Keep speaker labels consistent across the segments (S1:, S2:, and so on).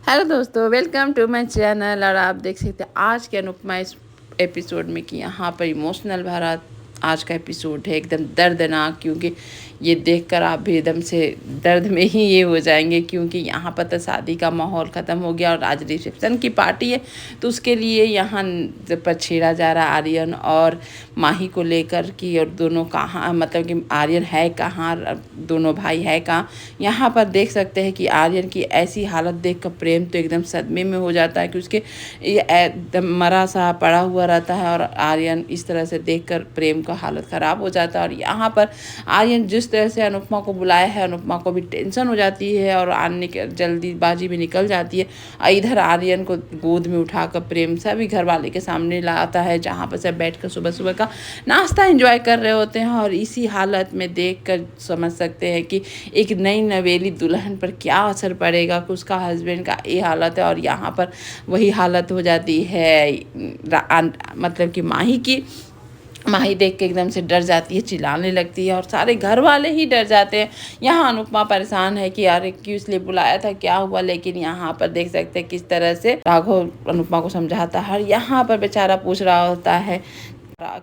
S1: Hello दोस्तों, welcome to my channel. और आप देख सकते हैं आज के अनुपमा इस एपिसोड में कि यहाँ पर इमोशनल भरा आज का एपिसोड है, एकदम दर्दनाक। क्योंकि ये देखकर आप भी एकदम से दर्द में ही ये हो जाएंगे, क्योंकि यहाँ पर तो शादी का माहौल ख़त्म हो गया और आज रिसेप्शन की पार्टी है। तो उसके लिए यहाँ पर छेड़ा जा रहा आर्यन और माही को लेकर कि और दोनों कहाँ, मतलब कि आर्यन है कहाँ, दोनों भाई है कहाँ। यहाँ पर देख सकते हैं कि आर्यन की ऐसी हालत देख कर प्रेम तो एकदम सदमे में हो जाता है कि उसके ये एकदम मरा सा पड़ा हुआ रहता है। और आर्यन इस तरह से देखकर प्रेम का हालत ख़राब हो जाता है। और यहाँ पर आर्यन जिस तरह से अनुपमा को बुलाया है, अनुपमा को भी टेंशन हो जाती है और आने के जल्दीबाजी में निकल जाती है। और इधर आर्यन को गोद में उठाकर प्रेम सभी घर वाले के सामने लाता है, जहाँ पर सब बैठ कर सुबह सुबह का नाश्ता एंजॉय कर रहे होते हैं। और इसी हालत में देख कर समझ सकते हैं कि एक नई नवेली दुल्हन पर क्या असर पड़ेगा कि उसका हस्बैंड का ये हालत है। और यहाँ पर वही हालत हो जाती है मतलब कि माही देख के एकदम से डर जाती है, चिल्लाने लगती है और सारे घर वाले ही डर जाते हैं। यहाँ अनुपमा परेशान है कि यार क्यों इसलिए बुलाया था, क्या हुआ। लेकिन यहाँ पर देख सकते हैं किस तरह से राघव अनुपमा को समझाता है। यहाँ पर बेचारा पूछ रहा होता है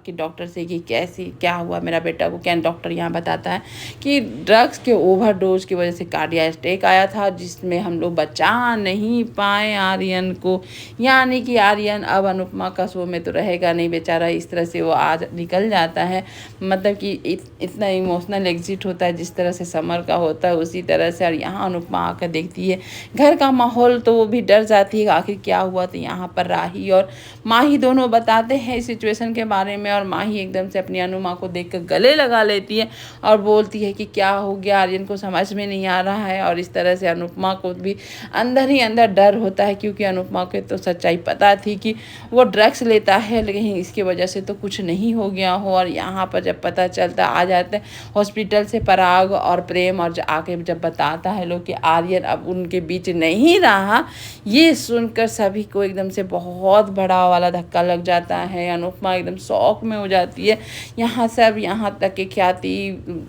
S1: कि डॉक्टर से कि कैसी क्या हुआ मेरा बेटा को। क्या डॉक्टर यहाँ बताता है कि ड्रग्स के ओवरडोज की वजह से कार्डियक अटैक आया था, जिसमें हम लोग बचा नहीं पाए आर्यन को। यानी कि आर्यन अब अनुपमा का शो में तो रहेगा नहीं बेचारा। इस तरह से वो आज निकल जाता है। मतलब कि इतना इमोशनल एग्जिट होता है जिस तरह से समर का होता है उसी तरह से। और यहाँ अनुपमा आकर देखती है घर का माहौल तो वो भी डर जाती है आखिर क्या हुआ। तो यहाँ पर राही और माही दोनों बताते हैं इस सिचुएशन के बारे में। और माही एकदम से अपनी अनुमा को देखकर गले लगा लेती है और बोलती है कि क्या हो गया, आर्यन को समझ में नहीं आ रहा है। और इस तरह से अनुपमा को भी अंदर ही अंदर डर होता है, क्योंकि अनुपमा को तो सच्चाई पता थी कि वो ड्रग्स लेता है, लेकिन इसकी वजह से तो कुछ नहीं हो गया हो। और यहाँ पर जब पता चलता आ जाते हैं हॉस्पिटल से पराग और प्रेम, और आके जब बताता है लोग कि आर्यन अब उनके बीच नहीं रहा, ये सुनकर सभी को एकदम से बहुत बड़ा वाला धक्का लग जाता है। अनुपमा एकदम शौक में हो जाती है। यहाँ तक कि ख्याति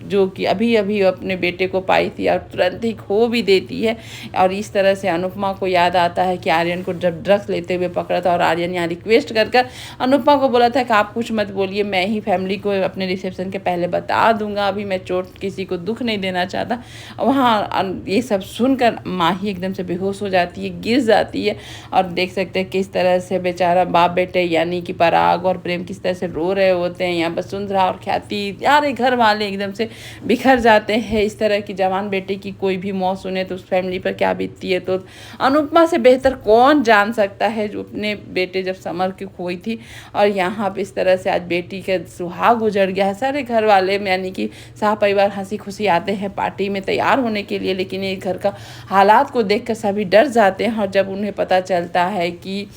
S1: जो कि अभी अभी अपने बेटे को पाई थी और तुरंत ही खो भी देती है। और इस तरह से अनुपमा को याद आता है कि आर्यन को जब ड्रग्स लेते हुए पकड़ा था और आर्यन यहाँ रिक्वेस्ट कर अनुपमा को बोला था कि आप कुछ मत बोलिए, मैं ही फैमिली को अपने रिसेप्शन के पहले बता दूंगा, अभी मैं चोट किसी को दुख नहीं देना चाहता। वहाँ ये सब सुनकर माही एकदम से बेहोश हो जाती है, गिर जाती है। और देख सकते हैं किस तरह से बेचारा बाप बेटे यानी कि पराग और प्रेम किस तरह से रो रहे होते हैं। यहाँ वसुंधरा और ख्याति यार घर वाले एकदम से बिखर जाते हैं। इस तरह की जवान बेटे की कोई भी मौत सुने तो उस फैमिली पर क्या बीतती है, तो अनुपमा से बेहतर कौन जान सकता है, जो अपने बेटे जब समर की खोई थी। और यहाँ पे इस तरह से आज बेटी का सुहाग उजड़ गया है। सारे घर वाले यानी कि शाह परिवार हंसी खुशी आते हैं पार्टी में तैयार होने के लिए, लेकिन ये घर का हालात को देखकर सभी डर जाते हैं। और जब उन्हें पता चलता है कि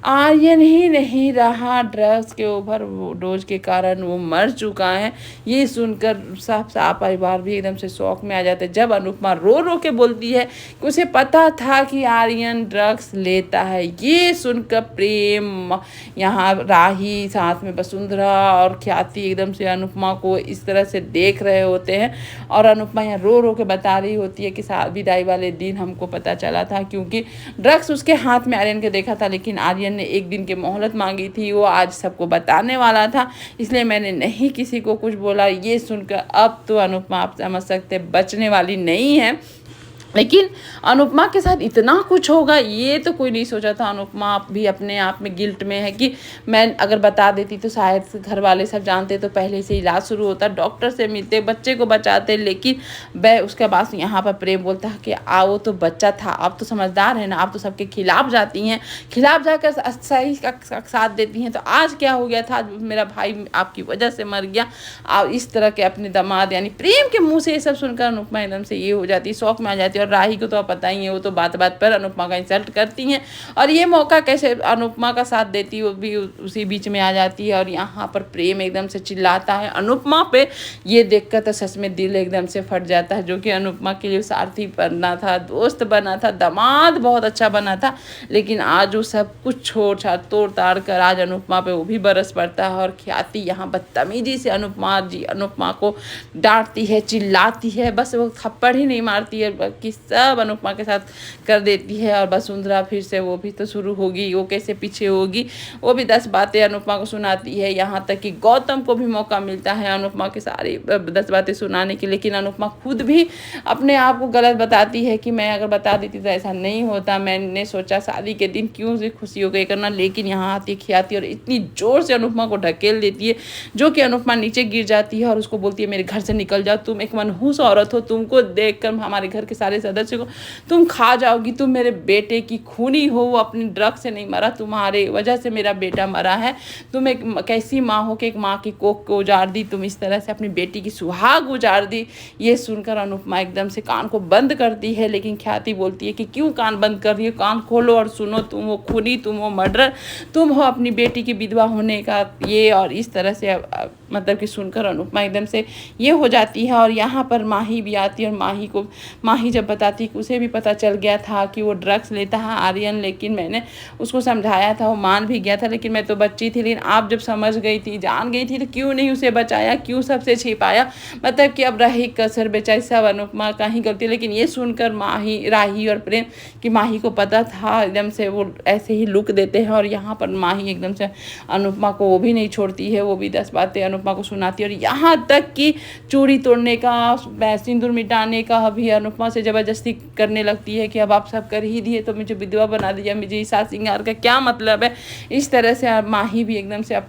S1: आर्यन ही नहीं रहा, ड्रग्स के ओवर डोज के कारण वो मर चुका है, ये सुनकर सब परिवार भी एकदम से शौक में आ जाते हैं। जब अनुपमा रो रो के बोलती है कि उसे पता था कि आर्यन ड्रग्स लेता है, ये सुनकर प्रेम, यहाँ राही, साथ में वसुंधरा और ख्याति एकदम से अनुपमा को इस तरह से देख रहे होते हैं। और अनुपमा यहाँ रो रो के बता रही होती है कि विदाई वाले दिन हमको पता चला था, क्योंकि ड्रग्स उसके हाथ में आर्यन के देखा था, लेकिन आर्यन ने एक दिन की मोहलत मांगी थी, वो आज सबको बताने वाला था, इसलिए मैंने नहीं किसी को कुछ बोला। ये सुनकर अब तो अनुपमा आप समझ सकते बचने वाली नहीं है। लेकिन अनुपमा के साथ इतना कुछ होगा ये तो कोई नहीं सोचा था। अनुपमा भी अपने आप में गिल्ट में है कि मैं अगर बता देती तो शायद घर वाले सब जानते तो पहले से इलाज शुरू होता, डॉक्टर से मिलते, बच्चे को बचाते। लेकिन वह उसके बाद यहाँ पर प्रेम बोलता है कि वो तो बच्चा था, आप तो समझदार है ना, आप तो सबके खिलाफ जाती हैं, खिलाफ जाकर सही का साथ देती हैं, तो आज क्या हो गया था, मेरा भाई आपकी वजह से मर गया। और इस तरह के अपने दामाद यानी प्रेम के मुँह से ये सब सुनकर अनुपमा एकदम से ये हो जाती है, शौक में आ जाती है। और राही को तो आप पता ही है, वो तो बात बात पर अनुपमा का इंसल्ट करती हैं। और ये मौका कैसे अनुपमा का साथ देती वो भी उसी बीच में आ जाती है। और यहाँ पर प्रेम एकदम से चिल्लाता है अनुपमा पे। ये देखकर तो सच में दिल एकदम से फट जाता है, जो कि अनुपमा के लिए सारथी बनना था, दोस्त बना था, दामाद बहुत अच्छा बना था, लेकिन आज वो सब कुछ छोड़ छाड़ तोड़ ताड़ कर आज अनुपमा पे वो भी बरस पड़ता है। और ख्याति यहाँ बदतमीजी से अनुपमा को डांटती है, चिल्लाती है, बस वो थप्पड़ ही नहीं मारती है बल्कि कि सब अनुपमा के साथ कर देती है। और वसुंधरा फिर से वो भी तो शुरू होगी, वो कैसे पीछे होगी, वो भी 10 बातें अनुपमा को सुनाती है। यहाँ तक कि गौतम को भी मौका मिलता है अनुपमा की सारी 10 बातें सुनाने की, लेकिन अनुपमा खुद भी अपने आप को गलत बताती है कि मैं अगर बता देती तो ऐसा नहीं होता, मैंने सोचा शादी के दिन क्यों से खुशियों को करना। लेकिन यहाँ आती खियाती और इतनी ज़ोर से अनुपमा को ढकेल देती है जो कि अनुपमा नीचे गिर जाती है और उसको बोलती है मेरे घर से निकल जाओ, तुम एक मनहूस औरत हो, तुमको देखकर हमारे घर के सारे सदस्य को तुम खा जाओगी, तुम मेरे बेटे की खूनी हो, वो अपनी ड्रग से नहीं मरा, तुम्हारे वजह से मेरा बेटा मरा है। तुम एक कैसी माँ हो कि एक माँ की कोख को उजाड़ दी, तुम इस तरह से अपनी बेटी की सुहाग उजाड़ दी। ये सुनकर अनुपमा एकदम से कान को बंद करती है, लेकिन ख्याति बोलती है कि क्यों कान बंद कर रही हो, कान खोलो और सुनो, तुम हो खूनी, तुम हो मर्डर, तुम हो अपनी बेटी की विधवा होने का ये। और इस तरह से मतलब कि सुनकर अनुपमा एकदम से ये हो जाती है। और यहाँ पर माही भी आती है और माही जब बताती कि उसे भी पता चल गया था कि वो ड्रग्स लेता है आर्यन, लेकिन मैंने उसको समझाया था, वो मान भी गया था, लेकिन मैं तो बच्ची थी, लेकिन आप जब समझ गई थी, जान गई थी, तो क्यों नहीं उसे बचाया, क्यों सबसे छिपाया। मतलब कि अब रही कसर बेचारी सब अनुपमा का ही गलती। लेकिन ये सुनकर राही और प्रेम कि माही को पता था, एकदम से वो ऐसे ही लुक देते हैं। और यहाँ पर माही एकदम से अनुपमा को वो भी नहीं छोड़ती है, वो भी 10 बातें अनुपमा को सुनाती है। और यहाँ तक कि चूड़ी तोड़ने का, सिंदूर मिटाने का भी अनुपमा से ज़बरदस्ती करने लगती है कि अब आप सब कर ही दिए तो मुझे विधवा बना दीजिए, मुझे इस सास सिंगार का क्या मतलब है। इस तरह से माही भी एकदम से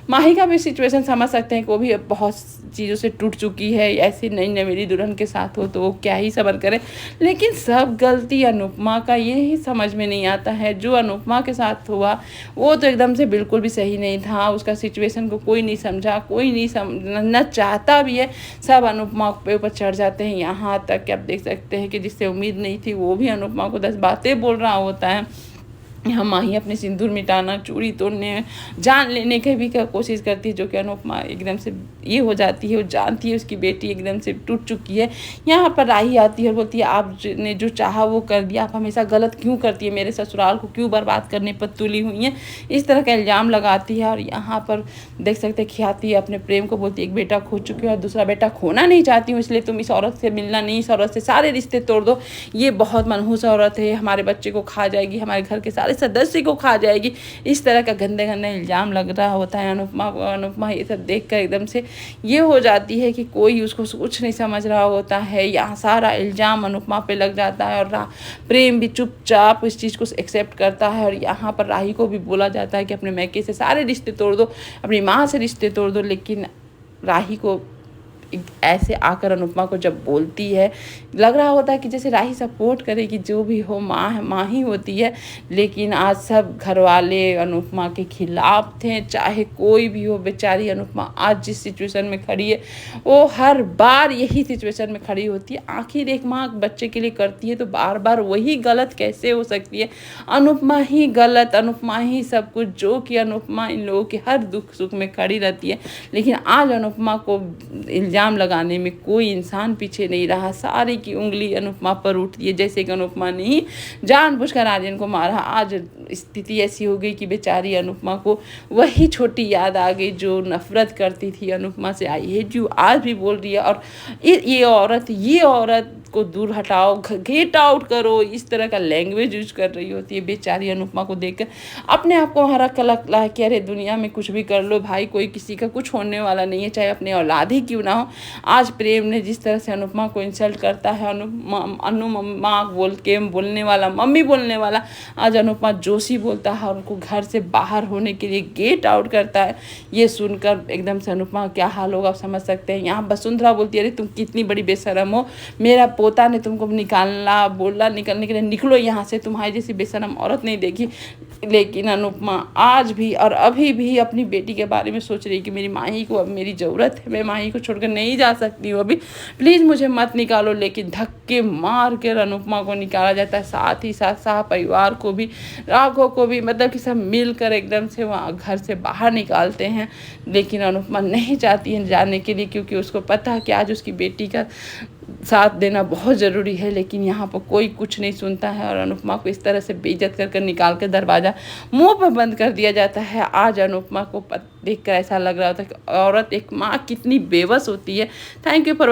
S1: माही का भी सिचुएशन समझ सकते हैं कि वो भी बहुत चीज़ों से टूट चुकी है, ऐसी नहीं मेरी दुल्हन के साथ हो तो वो क्या ही सब्र करे। लेकिन सब गलती अनुपमा का ये ही समझ में नहीं आता है, जो अनुपमा के साथ हुआ वो तो एकदम से बिल्कुल भी सही नहीं था। उसका सिचुएशन को कोई नहीं समझा, कोई नहीं समझना चाहता भी है, सब अनुपमा के ऊपर चढ़ जाते हैं। यहाँ तक कि आप देख सकते हैं कि जिससे उम्मीद नहीं थी वो भी अनुपमा को 10 बातें बोल रहा होता है। यहाँ माही अपने सिंदूर मिटाना, चूड़ी तोड़ने, जान लेने की भी कोशिश करती है, जो कि अनुपमा एकदम से ये हो जाती है, वो जानती है उसकी बेटी एकदम से टूट चुकी है। यहाँ पर राही आती है और बोलती है आपने जो चाहा वो कर दिया, आप हमेशा गलत क्यों करती है, मेरे ससुराल को क्यों बर्बाद करने पर तुली हुई हैं, इस तरह का इल्ज़ाम लगाती है। और यहाँ पर देख सकते हैं ख्याति अपने प्रेम को बोलती है एक बेटा खो चुकी है और दूसरा बेटा खोना नहीं चाहती हूँ, इसलिए तुम इस औरत से मिलना नहीं, इस औरत से सारे रिश्ते तोड़ दो, ये बहुत मनहूस औरत है, हमारे बच्चे को खा जाएगी, हमारे घर के सारे सदस्य को खा जाएगी। इस तरह का गंदे गंदे इल्ज़ाम लग रहा होता है अनुपमा को। अनुपमा ये सब देख कर एकदम से ये हो जाती है कि कोई उसको कुछ नहीं समझ रहा होता है। यहाँ सारा इल्ज़ाम अनुपमा पे लग जाता है और प्रेम भी चुपचाप इस चीज़ को एक्सेप्ट करता है। और यहाँ पर राही को भी बोला जाता है कि अपने मैके से सारे रिश्ते तोड़ दो, अपनी माँ से रिश्ते तोड़ दो। लेकिन राही को ऐसे आकर अनुपमा को जब बोलती है, लग रहा होता है कि जैसे राही सपोर्ट करेगी, जो भी हो माँ ही होती है। लेकिन आज सब घर वाले अनुपमा के खिलाफ थे, चाहे कोई भी हो। बेचारी अनुपमा आज जिस सिचुएशन में खड़ी है वो हर बार यही सिचुएशन में खड़ी होती है। आखिर एक माँ बच्चे के लिए करती है तो बार बार वही गलत कैसे हो सकती है। अनुपमा ही गलत, अनुपमा ही सब कुछ, जो कि अनुपमा इन लोगों के हर दुख सुख में खड़ी रहती है। लेकिन आज अनुपमा को इल्ज़ाम लगाने में कोई इंसान पीछे नहीं रहा, सारी की उंगली अनुपमा पर उठती है। जैसे कि अनुपमा ने ही जानबूझकर आर्यन को मारा। आज स्थिति ऐसी हो गई कि बेचारी अनुपमा को वही छोटी याद आ गई जो नफरत करती थी अनुपमा से, आई हेट यू, आज भी बोल रही है। और ये औरत को दूर हटाओ, गेट आउट करो, इस तरह का लैंग्वेज यूज कर रही होती है। बेचारी अनुपमा को देखकर अपने आप को वहाँ रख लगता है कि अरे दुनिया में कुछ भी कर लो भाई, कोई किसी का कुछ होने वाला नहीं है, चाहे अपने औलाद ही क्यों ना हो। आज प्रेम ने जिस तरह से अनुपमा को इंसल्ट करता है, अनुपमा बोलने वाला, मम्मी बोलने वाला, आज अनुपमा जोशी बोलता है और उनको घर से बाहर होने के लिए गेट आउट करता है। ये सुनकर एकदम से अनुपमा क्या हाल होगा आप समझ सकते हैं। यहाँ वसुंधरा बोलती है अरे तुम कितनी बड़ी बेशरम हो, मेरा पोता ने तुमको निकालना बोला, निकलने के लिए निकलो यहाँ से, तुम्हारी जैसी बेशरम औरत नहीं देखी। लेकिन अनुपमा आज भी और अभी भी अपनी बेटी के बारे में सोच रही कि मेरी माही को अब मेरी ज़रूरत है, मैं माही को छोड़कर नहीं जा सकती हूँ, अभी प्लीज़ मुझे मत निकालो। लेकिन धक्के मार कर अनुपमा को निकाला जाता है, साथ ही साथ शाह परिवार को भी, राघव को भी, मतलब कि सब मिलकर एकदम से वहाँ घर से बाहर निकालते हैं। लेकिन अनुपमा नहीं चाहती है जाने के लिए, क्योंकि उसको पता है कि आज उसकी बेटी का साथ देना बहुत ज़रूरी है। लेकिन यहाँ पर कोई कुछ नहीं सुनता है और अनुपमा को इस तरह से बेइज्जत कर निकाल कर दरवाज़ा मुंह पर बंद कर दिया जाता है। आज अनुपमा को देखकर ऐसा लग रहा होता है कि औरत, एक माँ कितनी बेबस होती है। Thank you for